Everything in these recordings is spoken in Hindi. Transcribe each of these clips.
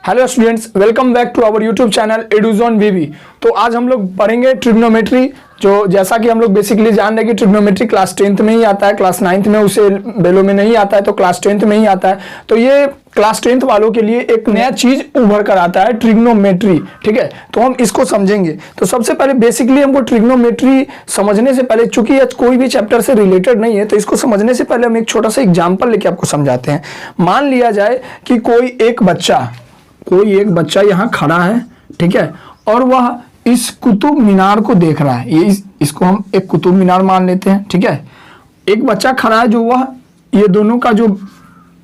Hello students, welcome back to our YouTube channel Eduzone VV. तो आज हम लोग पढ़ेंगे ट्रिग्नोमेट्री। जो जैसा कि हम लोग बेसिकली जान रहे हैं कि ट्रिग्नोमेट्री क्लास 10th में ही आता है, क्लास 9th में उसे बेलो में नहीं आता है, तो क्लास 10th में ही आता है। तो ये क्लास 10th वालों के लिए एक नया चीज उभर कर आता है, ट्रिग्नोमेट्री। ठीक है, तो हम इसको समझेंगे। तो सबसे पहले बेसिकली हमको ट्रिग्नोमेट्री समझने से पहले, चूंकि ये कोई भी चैप्टर से रिलेटेड नहीं है, तो इसको समझने से पहले हम एक छोटा सा एग्जाम्पल लेके आपको समझाते हैं। मान लिया जाए कि कोई एक बच्चा यहाँ खड़ा है, ठीक है, और वह इस कुतुब मीनार को देख रहा है। इसको हम एक कुतुब मीनार मान लेते हैं, ठीक है। एक बच्चा खड़ा है, जो वह ये दोनों का जो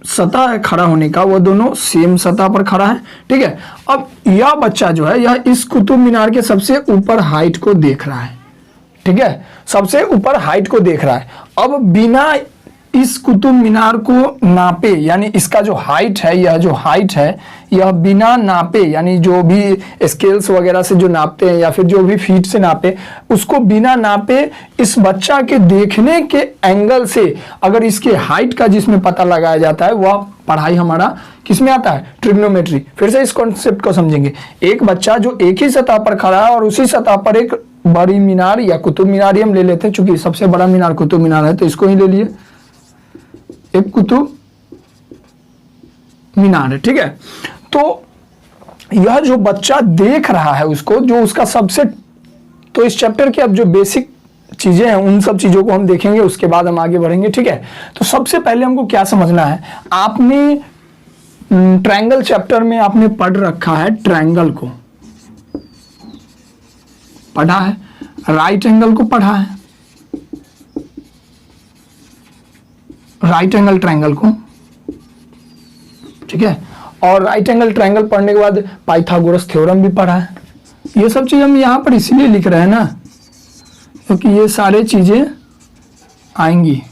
सतह है खड़ा होने का, वह दोनों सेम सतह पर खड़ा है, ठीक है। अब यह बच्चा जो है, यह इस कुतुब मीनार के सबसे ऊपर हाइट को देख रहा है, ठीक है, सबसे ऊपर हाइट को देख रहा है। अब बिना इस कुतुब मीनार को नापे, यानी इसका जो हाइट है, यह जो हाइट है, यह बिना नापे, यानी जो भी स्केल्स वगैरह से जो नापते हैं या फिर जो भी फीट से नापे, उसको बिना नापे इस बच्चा के देखने के एंगल से अगर इसके हाइट का जिसमें पता लगाया जाता है, वह पढ़ाई हमारा किसमें आता है? ट्रिग्नोमेट्री। फिर से इस कॉन्सेप्ट को समझेंगे। एक बच्चा जो एक ही सतह पर खड़ा है और उसी सतह पर एक बड़ी मीनार या कुतुब मीनार ही हम ले लेते हैं, चूंकि सबसे बड़ा मीनार कुतुब मीनार है, तो इसको ही ले लिए, एक कुतुब मीनार है, ठीक है। तो यह जो बच्चा देख रहा है उसको, जो उसका सबसे, तो इस चैप्टर के अब जो बेसिक चीजें हैं उन सब चीजों को हम देखेंगे, उसके बाद हम आगे बढ़ेंगे, ठीक है। तो सबसे पहले हमको क्या समझना है, आपने ट्रायंगल चैप्टर में आपने पढ़ रखा है, ट्रायंगल को पढ़ा है, राइट एंगल को पढ़ा है, राइट एंगल ट्रायंगल को, ठीक है। और राइट एंगल ट्रायंगल पढ़ने के बाद पाइथागोरस थ्योरम भी पढ़ा है। ये सब चीज हम यहाँ पर इसलिए लिख रहे हैं ना, क्योंकि ये सारे चीजें आएंगी,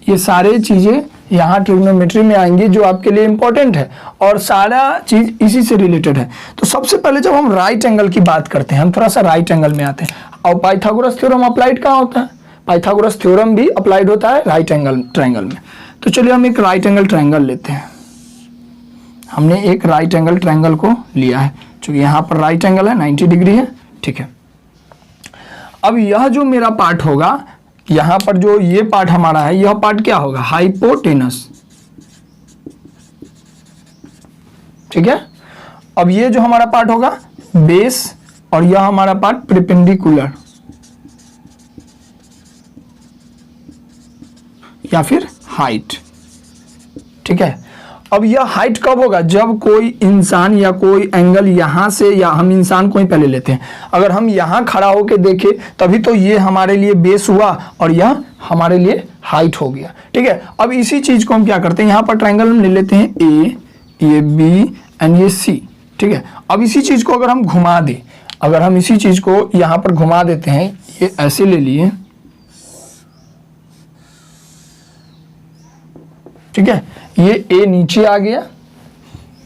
ये सारे चीजें यहाँ ट्रिग्नोमेट्री में आएंगी, जो आपके लिए इंपॉर्टेंट है, और सारा चीज इसी से रिलेटेड है। तो सबसे पहले जब हम राइट एंगल की बात करते हैं, हम थोड़ा सा राइट एंगल में आते हैं। और पाइथागोरस थ्योरम अप्लाइड कहाँ होता है? पाइथागोरस थ्योरम भी अप्लाइड होता है राइट एंगल ट्रायंगल में। तो चलिए हम एक राइट एंगल ट्रायंगल लेते हैं। हमने एक राइट एंगल ट्रायंगल को लिया है, क्योंकि यहाँ पर राइट एंगल है, 90 डिग्री है, ठीक है। अब यह जो मेरा पार्ट होगा, यहाँ पर जो ये पार्ट हमारा है, यह पार्ट क्या होगा? हाइपोटेनस, ठीक है। अब ये जो हमारा पार्ट होगा बेस, और यह हमारा पार्ट परपेंडिकुलर या फिर हाइट, ठीक है। अब यह हाइट कब होगा? जब कोई इंसान या कोई एंगल यहां से, या हम इंसान को ही पहले लेते हैं, अगर हम यहां खड़ा होकर देखें तभी तो ये हमारे लिए बेस हुआ और यह हमारे लिए हाइट हो गया, ठीक है। अब इसी चीज को हम क्या करते हैं, यहां पर ट्रायंगल हम ले लेते हैं ए, ये बी एंड ये सी, ठीक है। अब इसी चीज को अगर हम घुमा दें, अगर हम इसी चीज को यहां पर घुमा देते हैं, ये ऐसे ले लिए, ठीक है, ये ए नीचे आ गया,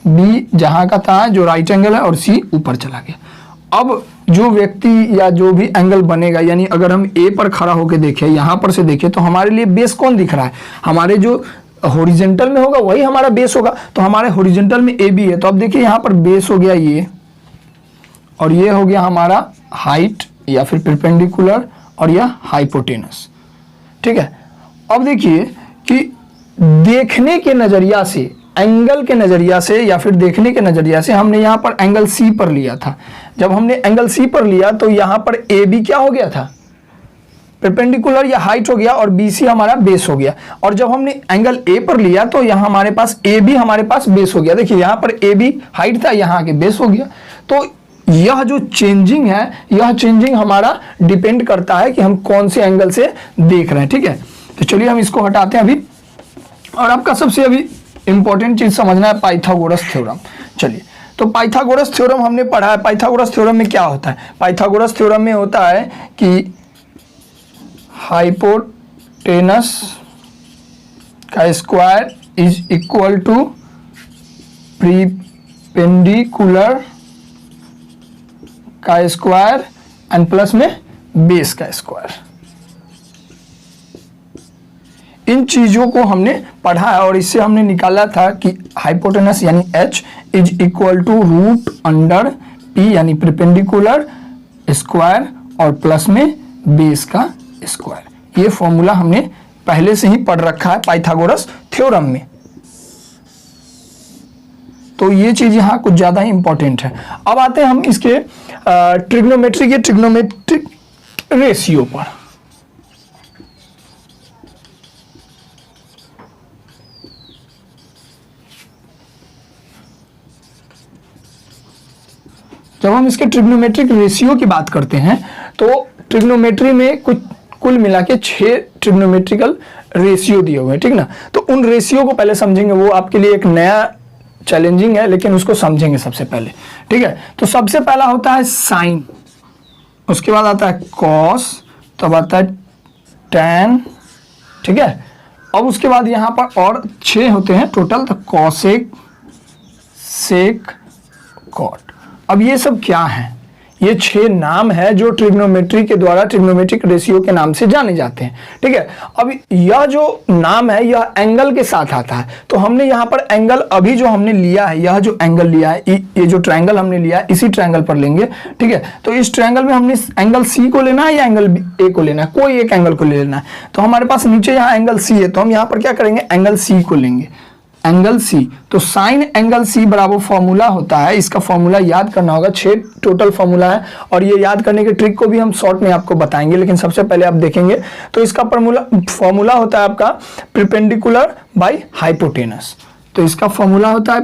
बी जहां का था जो राइट एंगल है, और सी ऊपर चला गया। अब जो व्यक्ति या जो भी एंगल बनेगा, यानी अगर हम ए पर खड़ा होकर देखें, यहां पर से देखें, तो हमारे लिए बेस कौन दिख रहा है? हमारे जो हॉरिजॉन्टल में होगा वही हमारा बेस होगा। तो हमारे हॉरिजॉन्टल में ए बी है, तो अब देखिए यहां पर बेस हो गया ये, और ये हो गया हमारा हाइट या फिर परपेंडिकुलर, और यह हाइपोटेनस, ठीक है। अब देखिए कि देखने के नजरिया से, एंगल के नजरिया से या फिर देखने के नजरिया से, हमने यहां पर एंगल सी पर लिया था। जब हमने एंगल सी पर लिया तो यहां पर ए बी क्या हो गया था? परपेंडिकुलर या हाइट हो गया, और बी सी हमारा बेस हो गया। और जब हमने एंगल ए पर लिया तो यहां हमारे पास ए बी हमारे पास बेस हो गया। देखिए यहां पर ए बी हाइट था, यहां आके बेस हो गया। तो यह जो चेंजिंग है, यह चेंजिंग हमारा डिपेंड करता है कि हम कौन से एंगल से देख रहे हैं, ठीक है। तो चलिए हम इसको हटाते हैं अभी, और आपका सबसे अभी इंपॉर्टेंट चीज समझना है पाइथागोरस थ्योरम। चलिए, तो पाइथागोरस थ्योरम हमने पढ़ा है। पाइथागोरस थ्योरम में क्या होता है? पाइथागोरस थ्योरम में होता है कि हाइपोटेनस का square is equal to perpendicular का स्क्वायर एंड प्लस में बेस का स्क्वायर। इन चीज़ों को हमने पढ़ा है और इससे हमने निकाला था कि हाइपोटेनस यानी h is equal to root under p यानी परपेंडिकुलर स्क्वायर और प्लस में बेस का स्क्वायर। ये फॉर्मूला हमने पहले से ही पढ़ रखा है पाइथागोरस थ्योरम में, तो ये चीज़ यहाँ कुछ ज़्यादा ही इंपॉर्टेंट है। अब आते हैं हम इसके ट्रिग्नोमेट्री के ट्रिग्नोमेट्रिक रेशियो पर। जब हम इसके ट्रिग्नोमेट्रिक रेशियो की बात करते हैं तो ट्रिग्नोमेट्री में कुल मिला के 6 ट्रिग्नोमेट्रिकल रेशियो दिए हुए हैं, ठीक ना। तो उन रेशियो को पहले समझेंगे, वो आपके लिए एक नया चैलेंजिंग है लेकिन उसको समझेंगे सबसे पहले, ठीक है। तो सबसे पहला होता है साइन, उसके बाद आता है कॉस, तब आता है टैन, ठीक है। अब उसके बाद यहाँ पर और 6 होते हैं टोटल, तो कॉसेक, सेक, कॉट। अब ये सब क्या है? ये 6 नाम है जो ट्रिग्नोमेट्री के द्वारा ट्रिग्नोमेट्रिक रेशियो के नाम से जाने जाते हैं, ठीक है। अब यह जो नाम है यह एंगल के साथ आता है, तो हमने यहाँ पर एंगल अभी जो हमने लिया है, यह जो एंगल लिया है, ये जो ट्रायंगल हमने लिया है इसी ट्रायंगल पर लेंगे, ठीक है। तो इस ट्रायंगल में हमने एंगल सी को लेना है या एंगल ए को लेना है, कोई एक एंगल को ले लेना है। तो हमारे पास नीचे यहाँ एंगल सी है, तो हम यहाँ पर क्या करेंगे, एंगल सी को लेंगे, एंगल सी। तो साइन एंगल सी बराबर फॉर्मूला होता है, इसका फॉर्मूला याद करना होगा, 6 टोटल फॉर्मूला है और ये याद करने के ट्रिक को भी हम शॉर्ट में आपको बताएंगे, लेकिन सबसे पहले आप देखेंगे तो इसका फॉर्मूला होता है आपका परपेंडिकुलर बाय हाइपोटेनस। तो इसका फॉर्मूला होता है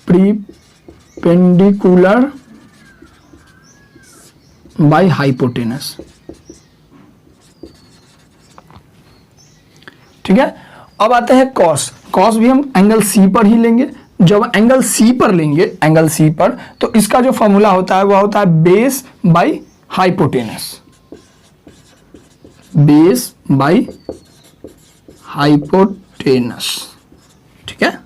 परपेंडिकुलर बाय हाइपोटेनस, ठीक है। अब आते हैं कॉस। कॉस भी हम एंगल सी पर ही लेंगे। जब एंगल सी पर लेंगे, एंगल सी पर, तो इसका जो फॉर्मूला होता है वह होता है base by hypotenuse, base by hypotenuse, ठीक है।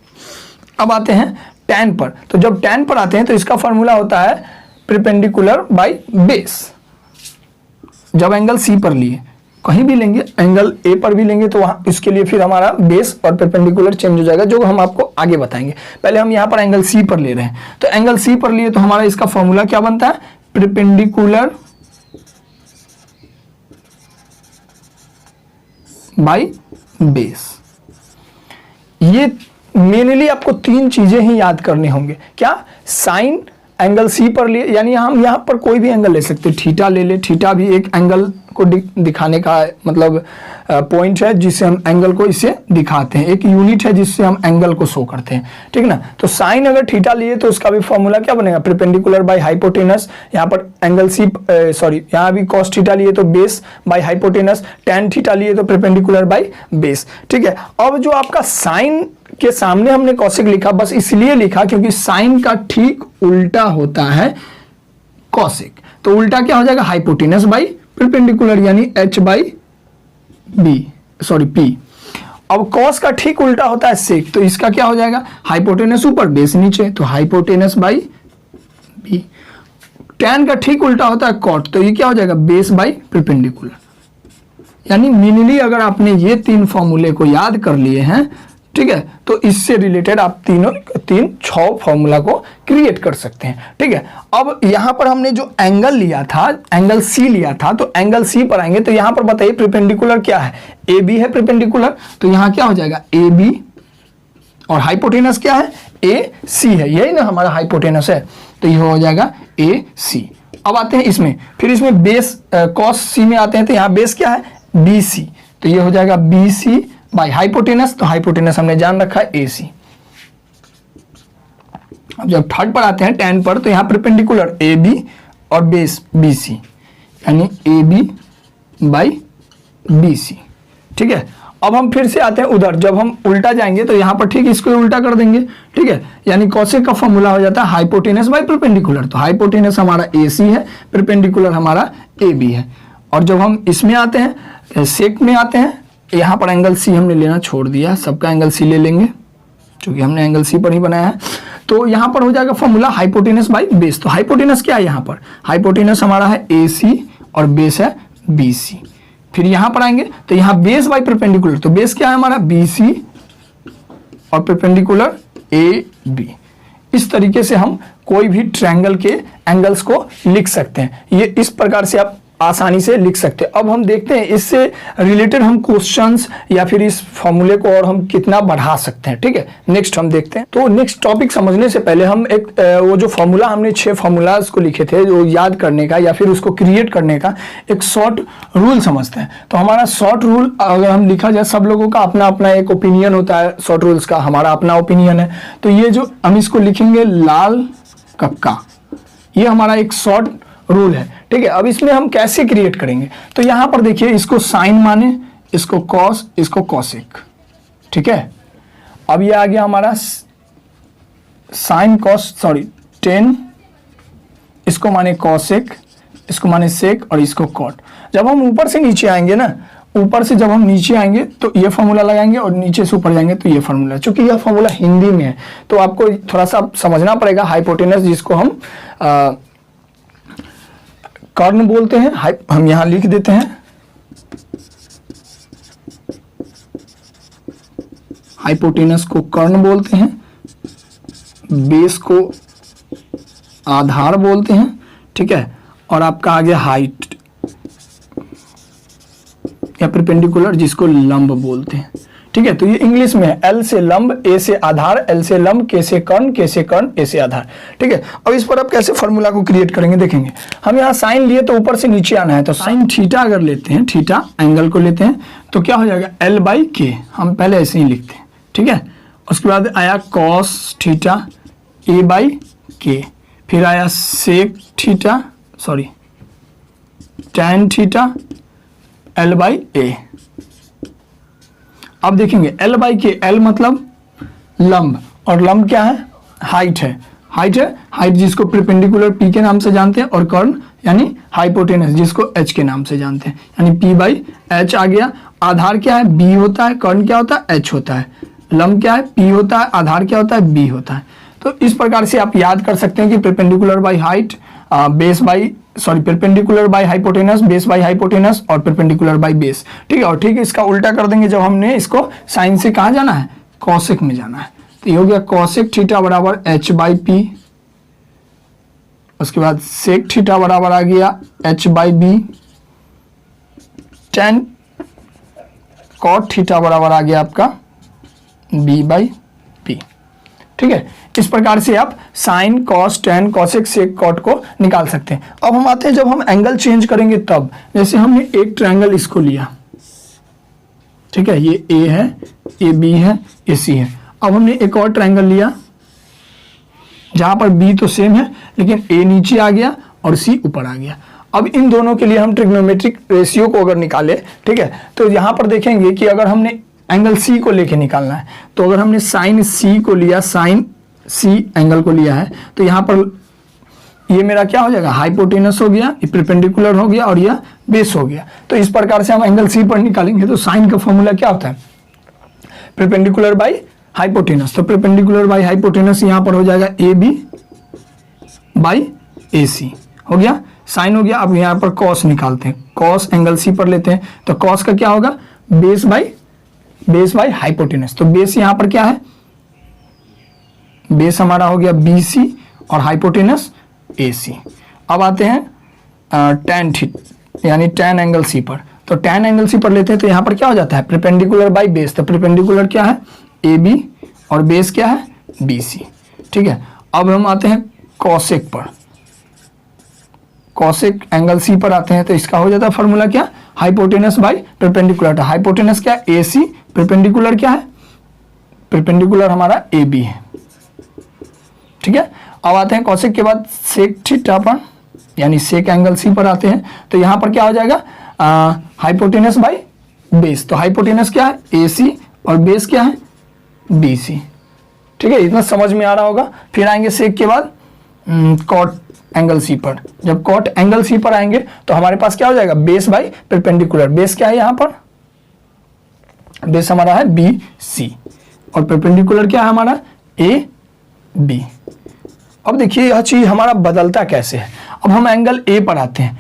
अब आते हैं टैन पर। तो जब टैन पर आते हैं तो इसका फॉर्मूला होता है परपेंडिकुलर बाय बेस। जब एंगल सी पर लिए, कहीं भी लेंगे, एंगल ए पर भी लेंगे तो वहाँ इसके लिए फिर हमारा बेस और परपेंडिकुलर चेंज हो जाएगा, जो हम आपको आगे बताएंगे। पहले हम यहाँ पर एंगल सी पर ले रहे हैं, तो एंगल सी पर लिए तो हमारा इसका फॉर्मूला क्या बनता है, परपेंडिकुलर बाय बेस। ये मेनली आपको 3 चीजें ही याद करनी होंगे। क्या? साइन एंगल सी पर लिए, यानी हम यहाँ पर कोई भी एंगल ले सकते हैं, थीटा ले ले, थीटा भी एक एंगल को दिखाने का मतलब पॉइंट है जिससे हम एंगल को इसे दिखाते हैं, एक यूनिट है जिससे हम एंगल को शो करते हैं, ठीक ना। तो साइन अगर थीटा लिए तो उसका भी फॉर्मूला क्या बनेगा, परपेंडिकुलर बाय हाइपोटेनस। यहाँ पर एंगल सी यहाँ भी कॉस थीटा लिए तो base by hypotenuse, tan theta लिए तो परपेंडिकुलर बाय बेस, ठीक है। अब जो आपका साइन के सामने हमने कॉसेक लिखा, बस इसलिए लिखा क्योंकि साइन का ठीक उल्टा होता है कॉसेक। तो उल्टा क्या हो जाएगा, हाइपोटेनस बाय परपेंडिकुलर, यानी h बाई पी। अब कॉस का ठीक उल्टा होता है सेक, तो इसका क्या हो जाएगा, हाइपोटेनस ऊपर बेस नीचे, तो हाइपोटेनस बाई बी। टैन का ठीक उल्टा होता है कॉट, तो ये क्या हो जाएगा, बेस बाई परपेंडिकुलर। यानी मिनिमली अगर आपने ये 3 फॉर्मूले को याद कर लिए हैं, ठीक है, तो इससे रिलेटेड आप 6 फॉर्मूला को क्रिएट कर सकते हैं, ठीक है। अब यहां पर हमने जो एंगल लिया था, एंगल सी लिया था, तो एंगल सी पर आएंगे तो यहां पर बताइए परपेंडिकुलर क्या है, ए बी है परपेंडिकुलर, तो यहां क्या हो जाएगा ए बी, और हाइपोटेनस क्या है, ए सी है, यही ना हमारा हाइपोटेनस है, तो ये हो जाएगा ए सी। अब आते हैं इसमें, फिर इसमें बेस कॉस सी में आते हैं, तो यहाँ बेस क्या है, बी सी, तो ये हो जाएगा बी सी बाय हाइपोटेनस, तो हाइपोटेनस हमने जान रखा है ए सी। अब जब थर्ड पर आते हैं टैन पर, तो यहां परपेंडिकुलर ए बी और बेस बी सी, यानी A B by B C, ठीक है। अब हम फिर से आते हैं उधर, जब हम उल्टा जाएंगे तो यहां पर ठीक इसको उल्टा कर देंगे, ठीक है, यानी कॉसेक का फॉर्मूला हो जाता है हाइपोटेनस बाई परपेंडिकुलर, तो हाइपोटेनस हमारा ए सी है, परपेंडिकुलर हमारा ए बी है। और जब हम इसमें आते हैं, सेक में आते हैं, यहाँ पर एंगल सी हमने लेना छोड़ दिया, सबका एंगल सी ले लेंगे क्योंकि हमने एंगल सी पर ही बनाया है। तो यहाँ पर हो जाएगा फॉर्मूला हाइपोटेनस बाय बेस। तो हाइपोटेनस क्या है, यहाँ पर हाइपोटेनस हमारा है ए सी और बेस है बी सी। फिर यहां पर आएंगे तो यहां बेस बाई परपेंडिकुलर, तो बेस क्या है हमारा BC और परपेंडिकुलर AB। इस तरीके से हम कोई भी ट्रायंगल के एंगल्स को लिख सकते हैं, ये इस प्रकार से आप आसानी से लिख सकते हैं। अब हम देखते हैं इससे रिलेटेड हम क्वेश्चंस या फिर इस फॉर्मूले को और हम कितना बढ़ा सकते हैं। ठीक है, नेक्स्ट हम देखते हैं। तो नेक्स्ट टॉपिक समझने से पहले हम एक वो जो फॉर्मूला हमने 6 फॉर्मूलाज को लिखे थे, जो याद करने का या फिर उसको क्रिएट करने का एक शॉर्ट रूल समझते हैं। तो हमारा शॉर्ट रूल अगर हम लिखा जाए, सब लोगों का अपना अपना एक ओपिनियन होता है शॉर्ट रूल्स का, हमारा अपना ओपिनियन है। तो ये जो हम इसको लिखेंगे लाल कक्का, ये हमारा एक शॉर्ट रूल है। ठीक है, अब इसमें हम कैसे क्रिएट करेंगे, तो यहां पर देखिए इसको साइन माने, इसको कॉस, इसको कॉसेक। ठीक है, अब ये आ गया हमारा साइन कॉस टेन, इसको माने कॉसेक, इसको माने सेक और इसको कॉट। जब हम ऊपर से नीचे आएंगे ना, ऊपर से जब हम नीचे आएंगे तो ये फॉर्मूला लगाएंगे और नीचे से ऊपर जाएंगे तो ये फॉर्मूला। चूंकि यह फॉर्मूला हिंदी में है तो आपको थोड़ा सा समझना पड़ेगा। हाइपोटेनस जिसको हम कर्ण बोलते हैं, हम यहां लिख देते हैं हाइपोटेनस को कर्ण बोलते हैं, बेस को आधार बोलते हैं। ठीक है, और आपका आ गया हाइट या परपेंडिकुलर जिसको लंब बोलते हैं। ठीक है, तो ये इंग्लिश में है, L से लंब, A से आधार, L से लंब, K से कर्ण, K से कर्ण, A से आधार। ठीक है, अब इस पर आप कैसे फॉर्मूला को क्रिएट करेंगे देखेंगे। हम यहाँ साइन लिए तो ऊपर से नीचे आना है, तो साइन थीटा अगर लेते हैं, थीटा एंगल को लेते हैं तो क्या हो जाएगा L/K, हम पहले ऐसे ही लिखते हैं। ठीक है, उसके बाद आया कॉस थीटा A/K, फिर आया sec theta tan theta L/A। अब देखेंगे L/K, L मतलब लंब और लंब क्या है, हाइट है, हाइट जिसको परपेंडिकुलर P के नाम से जानते हैं, और कर्ण यानी हाइपोटेनस जिसको H के नाम से जानते हैं, यानी P/H आ गया। आधार क्या है, B होता है, कर्ण क्या होता है, H होता है, लंब क्या है, P होता है, आधार क्या होता है, B होता है। तो इस प्रकार से आप याद कर सकते हैं कि perpendicular by height, perpendicular by hypotenuse, base by hypotenuse और परपेंडिकुलर बाई बेस। ठीक है, और ठीक इसका उल्टा कर देंगे जब हमने इसको साइन से कहाँ जाना है, कॉसेक में जाना है। तो ये हो गया कॉसेक थीटा बराबर H/P, उसके बाद सेक थीटा बराबर आ गया H/B, टेन कॉट थीटा बराबर आ गया आपका B/P। ठीक है, इस प्रकार से आप साइन, कॉस, टेन, कॉसेक, सेक, कॉट को निकाल सकते हैं। अब हम आते हैं जब हम एंगल चेंज करेंगे तब, जैसे हमने एक ट्रायंगल इसको लिया, ठीक है, ये A है, ये B है, ये C है। अब हमने एक और ट्रायंगल लिया जहां पर B तो सेम है लेकिन A नीचे आ गया और C ऊपर आ गया। अब इन दोनों के लिए हम ट्रिग्नोमेट्रिक रेशियो को अगर निकाले, ठीक है, तो यहां पर देखेंगे कि अगर हमने एंगल C को लेके निकालना है, तो अगर हमने साइन C को लिया, साइन C एंगल को लिया है, तो यहाँ पर ये मेरा क्या हो जाएगा, हाइपोटेनस हो गया, ये परपेंडिकुलर हो गया और यह बेस हो गया। तो इस प्रकार से हम एंगल C पर निकालेंगे तो साइन का फॉर्मूला क्या होता है, परपेंडिकुलर बाई हाइपोटेनस। तो परपेंडिकुलर बाई हाइपोटेनस यहाँ पर हो जाएगा AB बाई AC हो गया, साइन हो गया। अब यहाँ पर कॉस निकालते हैं, कॉस एंगल C पर लेते हैं, तो कॉस का क्या होगा, बेस बाई हाइपोटेनस। तो बेस यहाँ पर क्या है, बेस हमारा हो गया BC और हाइपोटेनस AC। अब आते हैं टैन थीटा यानी टैन एंगल C पर, तो टैन एंगल C पर लेते हैं तो यहाँ पर क्या हो जाता है, परपेंडिकुलर बाई बेस। तो परपेंडिकुलर क्या है, AB और बेस क्या है, BC। ठीक है, अब हम आते हैं कॉसेक पर, कॉसेक एंगल C पर आते हैं तो इसका हो जाता है फॉर्मूला क्या, हाइपोटेनस बाई परपेंडिकुलर। तो हाइपोटेनस क्या है AC, परपेंडिकुलर क्या है, परपेंडिकुलर हमारा AB है। ठीक है, अब आते हैं कॉसेक के बाद सेक थीटा पर यानी सेक एंगल C पर आते हैं, तो यहां पर क्या हो जाएगा, हाइपोटेनस बाई बेस। तो हाइपोटेनस क्या है AC और बेस क्या है BC। ठीक है, इतना समझ में आ रहा होगा। फिर आएंगे सेक के बाद कॉट एंगल C पर। जब कॉट एंगल C पर आएंगे तो हमारे पास क्या हो जाएगा, बेस बाई परपेंडिकुलर। बेस क्या है, यहां पर बेस हमारा है BC और परपेंडिकुलर क्या है हमारा AB। अब देखिए यह चीज हमारा बदलता कैसे है। अब हम एंगल A पर आते हैं,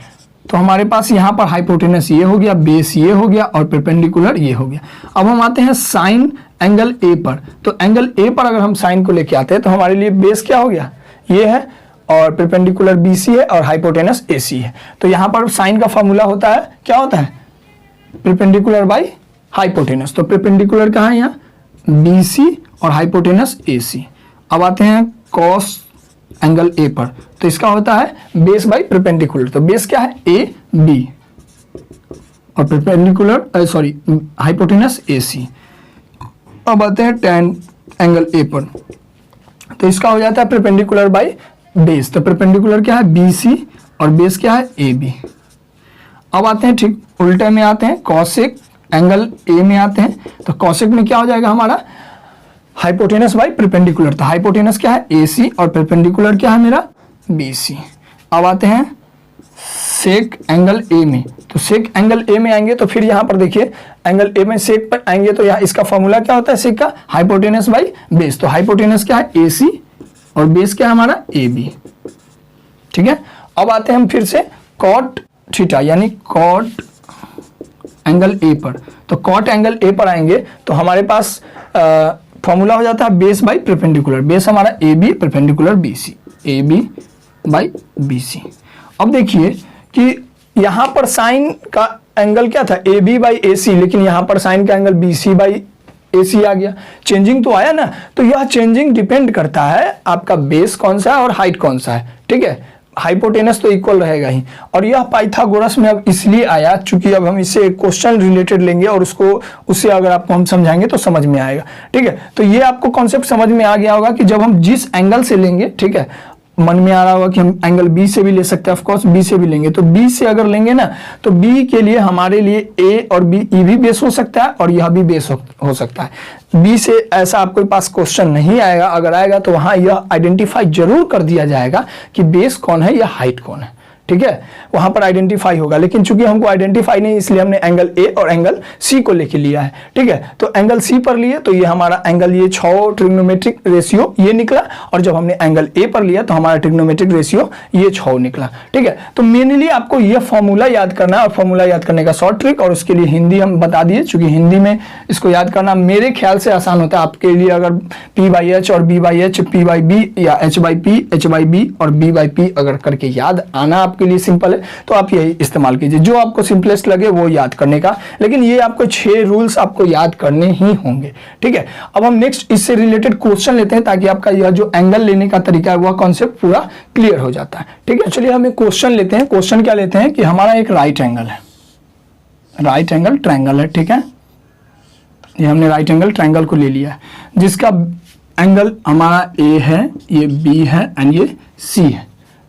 तो हमारे पास यहाँ पर हाइपोटेनस ये हो गया, बेस ये हो गया और परपेंडिकुलर ये हो गया। अब हम आते हैं साइन एंगल ए पर। तो एंगल ए पर अगर हम साइन को लेके आते हैं तो हमारे लिए बेस क्या हो गया, ये है, और परपेंडिकुलर बीसी है और हाइपोटेनस एसी है। तो यहाँ पर साइन का फॉर्मूला होता है, क्या होता है, परपेंडिकुलर बाई हाइपोटेनस। तो परपेंडिकुलर कहाँ है, यहाँ बीसी और हाइपोटेनस एसी। अब आते हैं कॉस एंगल ए पर। तो इसका होता है बेस बाई परपेंडिकुलर। तो बेस क्या है, ए बी, और परपेंडिकुलर हाइपोटेनस एसी। अब आते हैं टेन एंगल ए पर। तो इसका हो जाता है परपेंडिकुलर बाई बेस। तो परपेंडिकुलर क्या है, बीसी, और बेस क्या है, ए बी। अब आते हैं ठीक उल्टे में आते हैं, कॉसेक एंगल ए में आते हैं। तो कॉसेक में क्या हो जाएगा हमारा, हाइपोटेनस बाई परपेंडिकुलर। तो हाइपोटेनस क्या है, एसी, और परपेंडिकुलर क्या है मेरा, बीसी। अब आते हैं सेक एंगल ए में। तो सेक एंगल ए में आएंगे तो फिर यहाँ पर देखिए एंगल ए में सेक पर आएंगे तो यहाँ इसका फॉर्मूला क्या होता है सेक का, हाइपोटेनस बाई बेस। तो हाइपोटेनस क्या है, एसी, और बेस क्या है हमारा, ए बी। ठीक है। अब आते हैं हम फिर से कॉट थीटा यानी कॉट एंगल ए पर। तो कॉट एंगल ए पर आएंगे तो हमारे पास फॉर्मूला हो जाता है बेस बाई परपेंडिकुलर। बेस हमारा A B, perpendicular B C, A B by B C. अब देखिए कि यहाँ पर साइन का एंगल क्या था, ए बी बाई ए सी, लेकिन यहाँ पर साइन का एंगल बी सी बाई ए सी आ गया। चेंजिंग तो आया ना। तो यह चेंजिंग डिपेंड करता है आपका बेस कौन सा है और हाइट कौन सा है। ठीक है, हाइपोटेनस तो इक्वल रहेगा ही। और यह पाइथागोरस में अब इसलिए आया चूंकि अब हम इससे एक क्वेश्चन रिलेटेड लेंगे और उससे अगर आपको हम समझाएंगे तो समझ में आएगा। ठीक है, तो ये आपको कॉन्सेप्ट समझ में आ गया होगा कि जब हम जिस एंगल से लेंगे, ठीक है, मन में आ रहा होगा कि हम एंगल बी से भी ले सकते हैं, ऑफ कोर्स बी से भी लेंगे। तो बी से अगर लेंगे ना तो बी के लिए हमारे लिए ए और बी, ई भी बेस हो सकता है और यह भी बेस हो सकता है। बी से ऐसा आपके पास क्वेश्चन नहीं आएगा, अगर आएगा तो वहां यह आइडेंटिफाई जरूर कर दिया जाएगा कि बेस कौन है या हाइट कौन है। ठीक है, वहां पर आइडेंटिफाई होगा, लेकिन चूंकि हमको आइडेंटिफाई नहीं इसलिए हमने एंगल ए और एंगल सी को लेके लिया है। ठीक है, तो एंगल सी पर लिए तो ये हमारा एंगल, ये 6 ट्रिग्नोमेट्रिक रेशियो ये निकला, और जब हमने एंगल ए पर लिया तो हमारा ट्रिग्नोमेट्रिक रेशियो ये 6 निकला। ठीक है, तो मेनली आपको ये फॉर्मूला याद करना है, और फॉर्मूला याद करने का शॉर्ट ट्रिक, और उसके लिए हिंदी हम बता दिए, चूंकि हिंदी में इसको याद करना मेरे ख्याल से आसान होता है। आपके लिए अगर पी बाई एच और B by H, P by B या H by P, H by B और बी बाई पी अगर करके याद आना के लिए सिंपल है तो आप यही इस्तेमाल कीजिए, जो आपको सिंपलेस्ट लगे वो याद करने का। लेकिन ये आपको 6 रूल्स आपको याद करने ही होंगे। ठीक है, अब हम नेक्स्ट इससे रिलेटेड क्वेश्चन लेते हैं ताकि आपका यह जो एंगल लेने का तरीका है वह कॉन्सेप्ट पूरा क्लियर हो जाता है। ठीक है, चलिए हम एक क्वेश्चन लेते हैं। क्वेश्चन क्या लेते हैं कि हमारा एक राइट एंगल है, राइट एंगल ट्रायंगल है। ठीक है, ये हमने राइट एंगल ट्रायंगल को ले लिया है, जिसका एंगल हमारा ए है, ये बी है एंड ये सी है।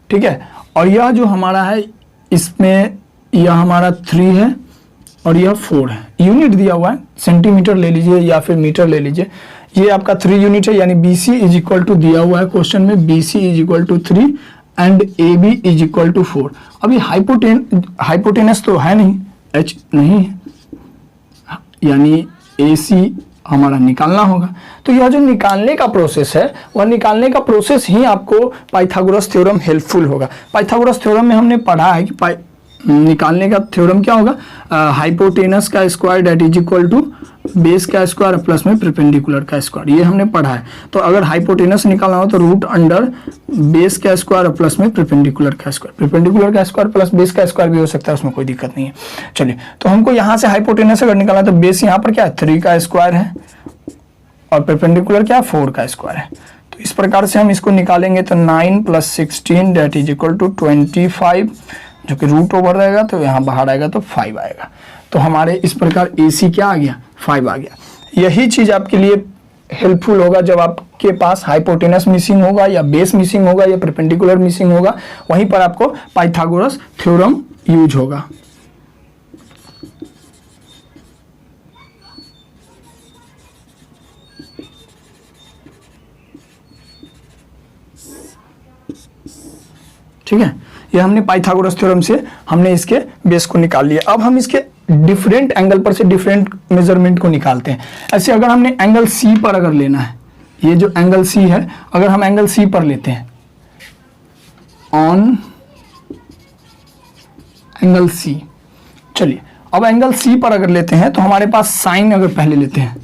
ठीक है, और यह जो हमारा है इसमें यह हमारा 3 है और यह 4 है। यूनिट दिया हुआ है, सेंटीमीटर ले लीजिए या फिर मीटर ले लीजिए। ये आपका 3 यूनिट है, यानी BC इज इक्वल टू दिया हुआ है क्वेश्चन में, BC is equal to 3 and AB is equal to 4। अभी हाइपोटेनस तो है नहीं, H नहीं है, यानी AC हमारा निकालना होगा। तो यह जो निकालने का प्रोसेस है वह निकालने का प्रोसेस ही आपको पाइथागोरस थ्योरम हेल्पफुल होगा। पाइथागोरस थ्योरम में हमने पढ़ा है कि निकालने का थ्योरम क्या होगा, हाइपोटेनस का square that is equal to base का स्क्वायर प्लस में परपेंडिकुलर का स्क्वायर, ये हमने पढ़ा है। तो अगर हाइपोटेनस निकालना हो तो रूट अंडर बेस का स्क्वायर प्लस में परपेंडिकुलर का स्क्वायर, परपेंडिकुलर का स्क्वायर प्लस बेस का स्क्वायर भी हो सकता है, उसमें कोई दिक्कत नहीं है। चलिए, तो हमको यहाँ से हाइपोटेनस अगर निकालना तो बेस यहाँ पर क्या है 3 का स्क्वायर है और परपेंडिकुलर क्या है 4 का स्क्वायर है। तो इस प्रकार से हम इसको निकालेंगे तो 9 + 16 दैट इज इक्वल टू 25, जो कि रूट ओवर रहेगा तो यहाँ बाहर आएगा तो 5 आएगा। तो हमारे इस प्रकार AC क्या आ गया 5 आ गया। यही चीज आपके लिए हेल्पफुल होगा जब आपके पास हाइपोटेनस मिसिंग होगा या बेस मिसिंग होगा या परपेंडिकुलर मिसिंग होगा, वहीं पर आपको पाइथागोरस थ्योरम यूज होगा। ठीक है, ये हमने पाइथागोरस थ्योरम से हमने इसके बेस को निकाल लिया। अब हम इसके डिफरेंट एंगल पर से डिफरेंट मेजरमेंट को निकालते हैं। ऐसे अगर हमने एंगल सी पर अगर लेना है, ये जो एंगल सी है अगर हम एंगल सी पर लेते हैं, ऑन एंगल सी। चलिए अब एंगल सी पर अगर लेते हैं तो हमारे पास साइन अगर पहले लेते हैं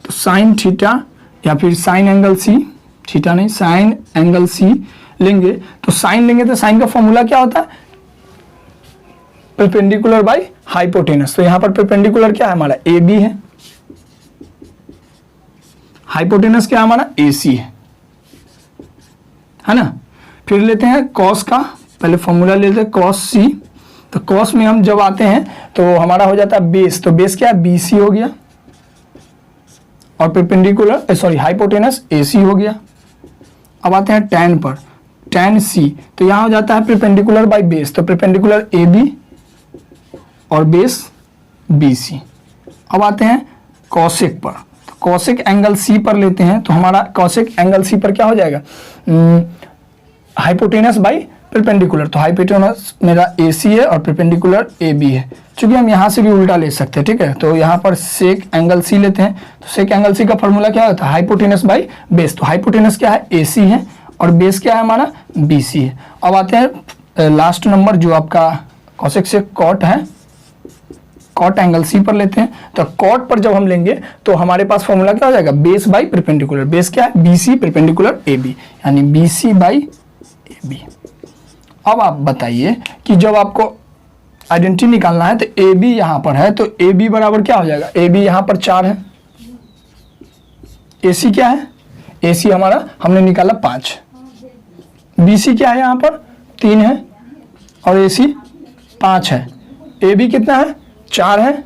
तो साइन थीटा या फिर साइन एंगल सी, थीटा नहीं साइन एंगल सी लेंगे तो साइन लेंगे तो साइन का फॉर्मूला क्या होता है, परपेंडिकुलर बाय हाइपोटेनस। तो यहां पर परपेंडिकुलर क्या है हमारा ए बी है, हाइपोटेनस क्या है हमारा ए सी है ना। फिर लेते हैं कॉस का, पहले फॉर्मूला लेते हैं कॉस सी। तो कॉस में हम जब आते हैं तो हमारा हो जाता है बेस, तो बेस क्या है बी सी हो गया और परपेंडिकुलर सॉरी हाइपोटेनस ए सी हो गया। अब आते हैं tan पर, tan सी, तो यहां हो जाता है परपेंडिकुलर बाय बेस, तो परपेंडिकुलर ए बी और बेस बी सी। अब आते हैं कॉसेक पर, तो कॉसेक एंगल सी पर लेते हैं तो हमारा कॉसेक एंगल सी पर क्या हो जाएगा, हाइपोटेनस बाय परपेंडिकुलर। तो हाइपोटेनस मेरा ए सी है और परपेंडिकुलर ए बी है, चूंकि हम यहाँ से भी उल्टा ले सकते हैं, ठीक है। तो यहाँ पर सेक एंगल सी लेते हैं, तो सेक एंगल सी का फॉर्मूला क्या होता है, हाइपोटेनस बाय बेस। तो हाइपोटेनस क्या है ए सी है और बेस क्या है हमारा बी सी है। अब आते हैं लास्ट नंबर जो आपका कॉसेक से कॉट है, कॉट एंगल सी पर लेते हैं। तो कॉट पर जब हम लेंगे तो हमारे पास फॉर्मूला क्या हो जाएगा, बेस बाय परपेंडिकुलर। बेस क्या है B C perpendicular A B, यानी B C by A B. अब आप बताइए कि जब आपको आइडेंटिटी निकालना है तो ए बी यहां पर है, तो ए बी बराबर क्या हो जाएगा, ए बी यहां पर 4 है, ए सी क्या है, ए सी हमारा हमने निकाला 5, बी सी क्या है यहां पर 3 है और ए सी 5 है, ए बी कितना है 4 है,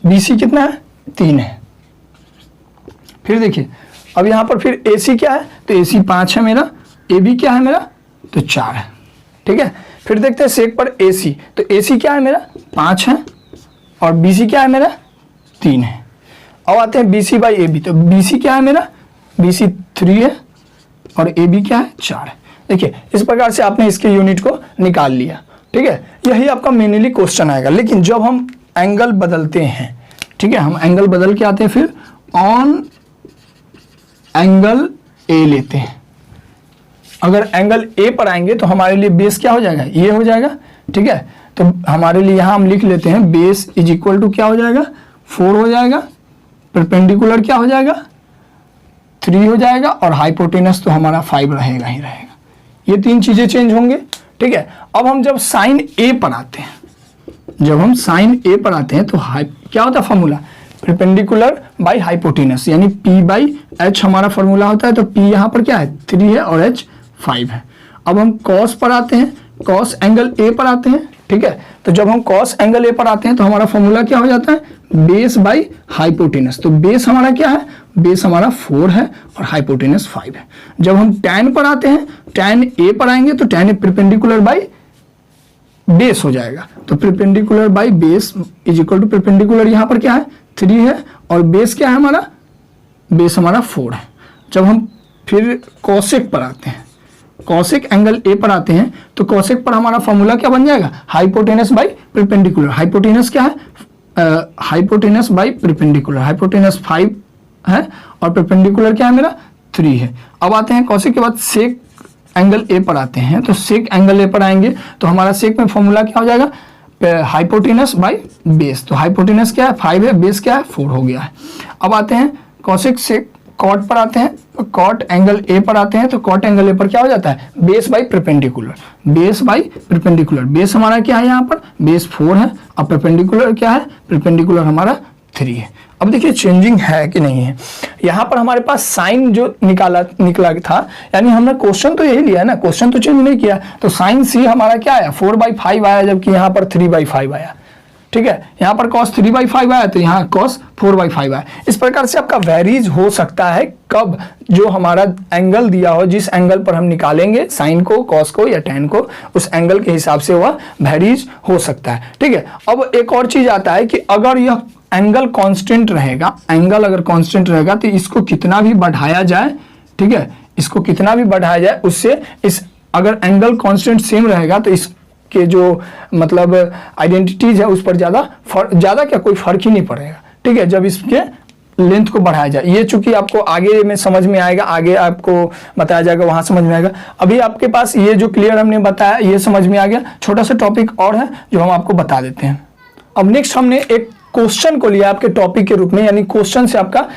बी सी कितना है 3 है। फिर देखिए अब यहां पर फिर ए सी क्या है, तो ए सी 5 है मेरा, ए बी क्या है मेरा तो 4 है, ठीक है। फिर देखते हैं सेक पर ए सी, तो ए सी क्या है मेरा 5 है और बी सी क्या है मेरा 3 है। अब आते हैं B C by A B, तो बी सी क्या है मेरा बी सी 3 है और ए बी क्या है 4 है। देखिए इस प्रकार से आपने इसके यूनिट को निकाल लिया, ठीक है। यही आपका मेनली क्वेश्चन आएगा। लेकिन जब हम एंगल बदलते हैं, ठीक है, हम एंगल बदल के आते हैं, फिर ऑन एंगल ए लेते हैं। अगर एंगल ए पर आएंगे तो हमारे लिए बेस क्या हो जाएगा, ये हो जाएगा, ठीक है। तो हमारे लिए यहां हम लिख लेते हैं बेस इज इक्वल टू क्या हो जाएगा 4 हो जाएगा, परपेंडिकुलर क्या हो जाएगा 3 हो जाएगा और हाइपोटेनस तो हमारा 5 रहेगा ही रहेगा। ये 3 चीजें चेंज होंगे, ठीक है। अब हम जब साइन ए पर आते हैं, जब हम साइन ए पर आते हैं तो क्या होता है फॉर्मूला, परपेंडिकुलर बाय हाइपोटेनस, यानी P बाई H हमारा फॉर्मूला होता है। तो P यहाँ पर क्या है 3 है और H 5 है। अब हम कॉस पर आते हैं, कॉस एंगल ए पर आते हैं, ठीक है। तो जब हम कॉस एंगल ए पर आते हैं तो हमारा फॉर्मूला क्या हो जाता है बेस बाई हाइपोटेनस। तो बेस हमारा क्या है, बेस हमारा 4 है और हाइपोटेनस 5 है। जब हम tan पर आते हैं, tan ए पर आएंगे तो tan A perpendicular by base हो जाएगा। तो perpendicular by base is equal to perpendicular यहाँ पर क्या है 3 है और बेस क्या है हमारा, बेस हमारा 4 है। जब हम फिर कॉसेक पर आते हैं, कॉसेक एंगल ए पर आते हैं तो कॉसेक पर हमारा फॉर्मूला क्या बन जाएगा हाइपोटेनस बाई परपेंडिकुलर। हाइपोटेनस क्या है हाइपोटेनस बाई परपेंडिकुलर, हाइपोटेनस 5 है और परपेंडिकुलर क्या है मेरा 3 है। अब आते हैं कॉसेक के बाद सेक एंगल ए पर आते हैं, तो सेक एंगल ए पर आएंगे तो हमारा सेक में फॉर्मूला क्या हो जाएगा हाइपोटेनस बाई बेस। तो हाइपोटेनस क्या है 5 है, बेस क्या है 4 हो गया है। अब आते हैं कॉसेक से कॉट पर आते हैं, तो कॉट एंगल ए पर आते हैं तो कॉट एंगल ए पर क्या हो जाता है base by perpendicular, base by perpendicular. Base हमारा क्या है यहाँ पर बेस 4 है और परपेंडिकुलर क्या है परपेंडिकुलर हमारा 3 है। अब देखिए चेंजिंग है कि नहीं है, यहाँ पर हमारे पास साइन जो निकला था, यानी हमने क्वेश्चन तो यही लिया ना, क्वेश्चन तो चेंज नहीं किया। तो साइन सी हमारा क्या आया 4/5 आया, जबकि यहाँ पर 3/5 आया, ठीक है। यहाँ पर cos 3/5 आया तो यहाँ cos 4/5 आया। इस प्रकार से आपका वेरीज हो सकता है कब जो हमारा एंगल दिया हो, जिस एंगल पर हम निकालेंगे साइन को, cos को या tan को, उस एंगल के हिसाब से वह वेरीज हो सकता है, ठीक है। अब एक और चीज आता है कि अगर यह एंगल कांस्टेंट रहेगा, एंगल अगर कांस्टेंट रहेगा तो इसको कितना भी बढ़ाया जाए, ठीक है, इसको कितना भी बढ़ाया जाए उससे इस अगर एंगल कांस्टेंट सेम रहेगा तो इसके जो मतलब आइडेंटिटीज है उस पर ज्यादा क्या कोई फर्क ही नहीं पड़ेगा, ठीक है। जब इसके लेंथ को बढ़ाया जाए। ये चूंकि आपको आगे में समझ में आएगा, आगे आपको बताया जाएगा, वहां समझ में आएगा। अभी आपके पास ये जो क्लियर हमने बताया ये समझ में आ गया। छोटा सा टॉपिक और है जो हम आपको बता देते हैं। अब नेक्स्ट हमने एक क्वेश्चन को लिया आपके टॉपिक के रूप में, यानी क्वेश्चन से आपका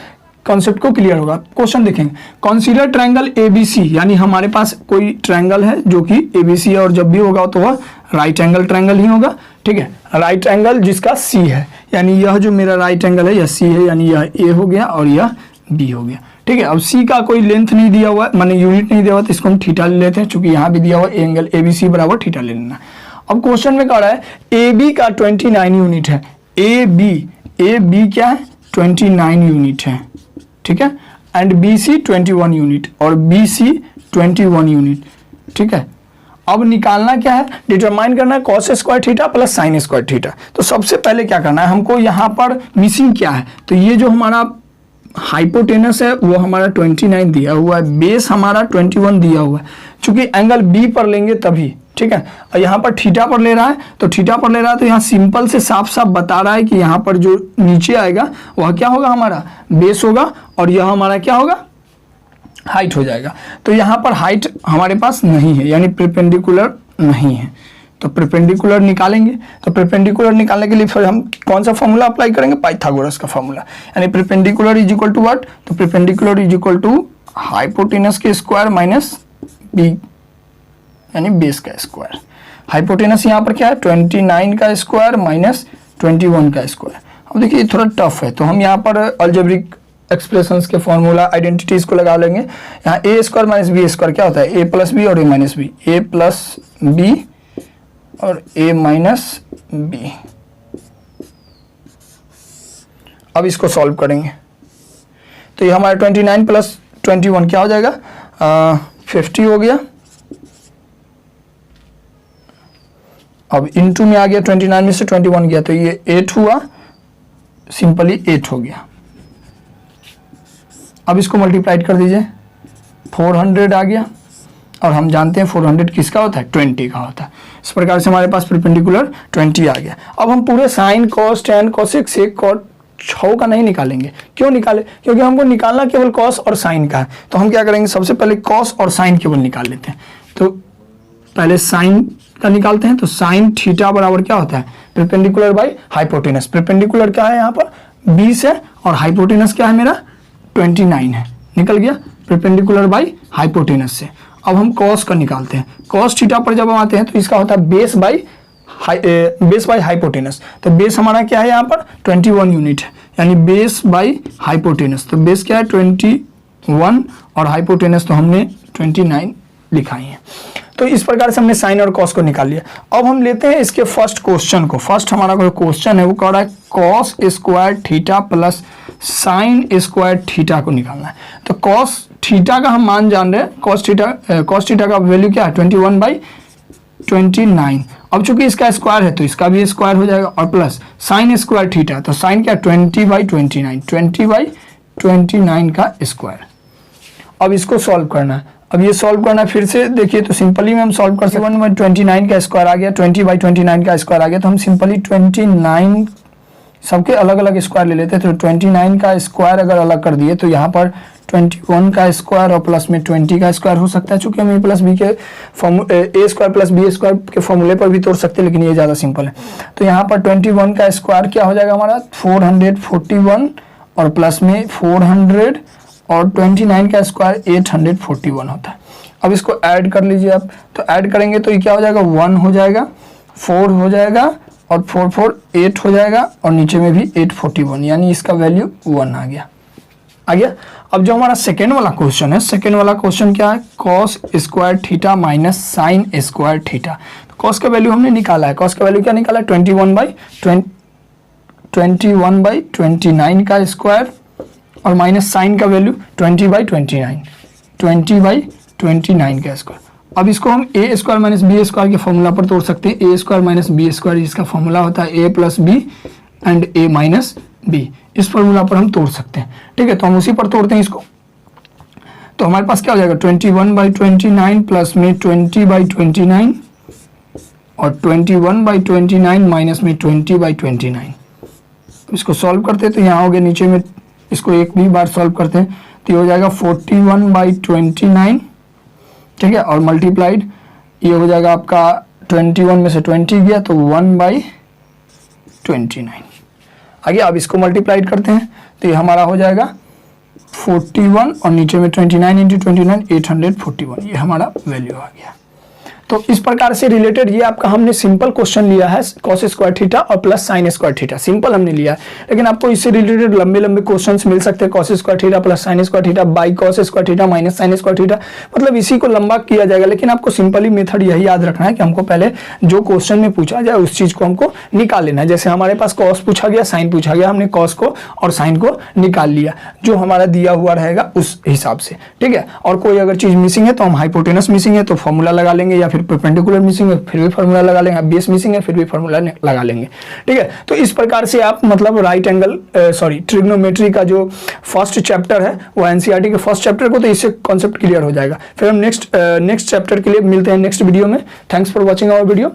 कॉन्सेप्ट को क्लियर होगा। क्वेश्चन देखेंगे, कंसीडर ट्रायंगल एबीसी, यानी हमारे पास कोई ट्रायंगल है जो कि एबीसी है और जब भी होगा तो वह राइट एंगल ट्रायंगल ही होगा। ठीक है, राइट एंगल जिसका सी है, यानी यह जो मेरा राइट एंगल है यह सी है, यानी यह ए हो गया और यह बी हो गया। ठीक है, अब सी का कोई लेंथ नहीं दिया हुआ है, माने यूनिट नहीं दिया हुआ, तो इसको हम थीटा ले लेते हैं, चूंकि यहाँ भी दिया हुआ एंगल एबीसी बराबर थीटा ले लेना। अब क्वेश्चन में कह रहा है ए बी का 29 यूनिट है। ए बी क्या है, 29 यूनिट है। ठीक है, एंड बी सी 21 यूनिट और बी सी 21 यूनिट। ठीक है, अब निकालना क्या है, डिटरमाइन करना है cos square theta plus sine square theta. तो सबसे पहले क्या करना है हमको, यहाँ पर मिसिंग क्या है, तो ये जो हमारा हाइपोटेनस है वो हमारा 29 दिया हुआ है, बेस हमारा 21 दिया हुआ है, चूंकि एंगल बी पर लेंगे तभी। ठीक है, और यहाँ पर थीटा पर ले रहा है, तो थीटा पर ले रहा है तो यहाँ सिंपल से साफ साफ बता रहा है कि यहाँ पर जो नीचे आएगा वह क्या होगा, हमारा बेस होगा और यह हमारा क्या होगा, हाइट हो जाएगा। तो यहाँ पर हाइट हमारे पास नहीं है, यानी परपेंडिकुलर नहीं है, तो परपेंडिकुलर निकालेंगे। तो परपेंडिकुलर निकालने के लिए फिर हम कौन सा फॉर्मूला अप्लाई करेंगे, पाइथागोरस का फॉर्मूला, यानी perpendicular is equal to what, तो perpendicular is equal to hypotenuse के स्क्वायर माइनस बी, यानी बेस का स्क्वायर। हाइपोटेनस यहाँ पर क्या है, 29 का स्क्वायर माइनस 21 का स्क्वायर। अब देखिए ये थोड़ा टफ है, तो हम यहाँ पर अलजेब्रिक एक्सप्रेशंस के फॉर्मूला आइडेंटिटीज को लगा लेंगे। यहाँ ए स्क्वायर माइनस बी स्क्वायर क्या होता है, ए प्लस बी और ए माइनस बी, ए प्लस बी और ए माइनस बी। अब इसको सॉल्व करेंगे तो ये हमारा 29 प्लस 21 क्या हो जाएगा, 50 हो गया। अब इनटू में आ गया, 29 में से 21 गया तो ये 8 हुआ, सिंपली 8 हो गया। अब इसको मल्टीप्लाइड कर दीजिए, 400 आ गया, और हम जानते हैं 400 किसका होता है, 20 का होता है। इस प्रकार से हमारे पास परपेंडिकुलर 20 आ गया। अब हम पूरे sine cos tan cosec sec cot 6 का नहीं निकालेंगे। क्यों निकाले, क्योंकि हमको निकालना केवल कॉस और साइन का है। तो हम क्या करेंगे, सबसे पहले कॉस और साइन केवल निकाल लेते हैं। तो पहले साइन का निकालते हैं, तो साइन थीटा बराबर क्या होता है, परपेंडिकुलर बाई हाइपोटेनस। परपेंडिकुलर क्या है यहाँ पर 20 है और हाइपोटेनस क्या है मेरा 29 है, निकल गया परपेंडिकुलर बाई हाइपोटेनस से। अब हम कॉस का निकालते हैं। कॉस थीटा पर जब हम आते हैं तो इसका होता है बेस बाई हाइपोटेनस। तो बेस हमारा क्या है यहाँ पर 21 यूनिट है, यानी बेस बाई हाइपोटेनस। तो बेस क्या है 21 और हाइपोटेनस तो हमने 29 लिखा ही है। तो इस प्रकार से हमने साइन और कॉस को निकाल लिया। अब हम लेते हैं इसके फर्स्ट क्वेश्चन को। फर्स्ट हमारा कोई क्वेश्चन है वो कह रहा है cos square theta plus sine square theta को निकालना है। तो कॉस थीटा का हम मान जान रहे हैं, कॉस थीटा का वैल्यू क्या है 21/29। अब चूंकि इसका स्क्वायर है तो इसका भी स्क्वायर हो जाएगा, और प्लस साइन स्क्वायर थीटा, तो साइन क्या 20/29, 20/29 का स्क्वायर। अब इसको सॉल्व करना है। अब ये सॉल्व करना फिर से देखिए तो सिंपली में हम सॉल्व कर सकते हैं। 1/29 का स्क्वायर आ गया, 20/29 का स्क्वायर आ गया, तो हम सिंपली 29 सबके अलग अलग स्क्वायर ले लेते हैं। तो 29 का स्क्वायर अगर अलग कर दिए तो यहाँ पर 21 का स्क्वायर और प्लस में 20 का स्क्वायर हो सकता है। चूंकि हम ए प्लस बी के ए स्क्वायर प्लस बी स्क्वायर के फॉर्मूले पर भी तोड़ सकते हैं, लेकिन ये ज़्यादा सिंपल है। तो यहाँ पर 21 का स्क्वायर क्या हो जाएगा हमारा 441 और प्लस में 400 और 29 का स्क्वायर 841 होता है। अब इसको ऐड कर लीजिए आप, तो ऐड करेंगे तो ये क्या हो जाएगा 1 हो जाएगा, 4 हो जाएगा और 4 4 8 हो जाएगा और नीचे में भी 841, यानी इसका वैल्यू 1 आ गया। अब जो हमारा सेकेंड वाला क्वेश्चन है, सेकेंड वाला क्वेश्चन क्या है, cos square theta minus sine square theta. तो कॉस का वैल्यू हमने निकाला है। कॉस का वैल्यू क्या निकाला है 21/29 का स्क्वायर और माइनस साइन का वैल्यू 20/29 का स्क्वायर। अब इसको हम A square minus B square के फॉर्मूला पर तोड़ सकते हैं। A square minus B square इसका फॉर्मूला होता है A plus B and A minus B. इस फॉर्मूला पर हम तोड़ सकते हैं, ठीक है। तो हम उसी पर तोड़ते हैं इसको। तो हमारे पास क्या हो जाएगा 21/29 प्लस में 20/29 और 21/29 माइनस में 20/29। इसको सॉल्व करते हैं तो यहाँ हो गया नीचे में इसको एक भी बार सॉल्व करते हैं तो ये हो जाएगा 41/29, ठीक है, और मल्टीप्लाइड ये हो जाएगा आपका 21 में से 20 गया तो 1/29 आ गया। अब इसको मल्टीप्लाइड करते हैं तो ये हमारा हो जाएगा 41 और नीचे में 29 इंटू 29 841, ये हमारा वैल्यू आ गया। तो इस प्रकार से रिलेटेड ये आपका हमने सिंपल क्वेश्चन लिया है cos स्क्वायर थीटा और plus sine square theta, simple हमने लिया है। लेकिन आपको इससे रिलेटेड लंबे लंबे क्वेश्चंस मिल सकते हैं, cos square theta plus sine square theta by cos square theta minus sine square theta, मतलब इसी को लंबा किया जाएगा। लेकिन आपको सिंपली मेथड यही याद रखना है कि हमको पहले जो क्वेश्चन में पूछा जाए उस चीज को हमको निकाल लेना है। जैसे हमारे पास cos पूछा गया, साइन पूछा गया, हमने cos को और साइन को निकाल लिया जो हमारा दिया हुआ रहेगा उस हिसाब से, ठीक है। और कोई अगर चीज मिसिंग है तो हम हाइपोटेनस मिसिंग है तो फॉर्मूला लगा लेंगे, या फिर परपेंडिकुलर मिसिंग है फिर भी फार्मूला लगा लेंगे, बेस मिसिंग है फिर भी फार्मूला लगा लेंगे, ठीक है। तो इस प्रकार से आप मतलब राइट एंगल ट्रिग्नोमेट्री का जो फर्स्ट चैप्टर है वो एनसीईआरटी के फर्स्ट चैप्टर को, तो इससे कॉन्सेप्ट क्लियर हो जाएगा। फिर हम नेक्स्ट चैप्टर के लिए मिलते हैं नेक्स्ट वीडियो में। Thanks for watching our video.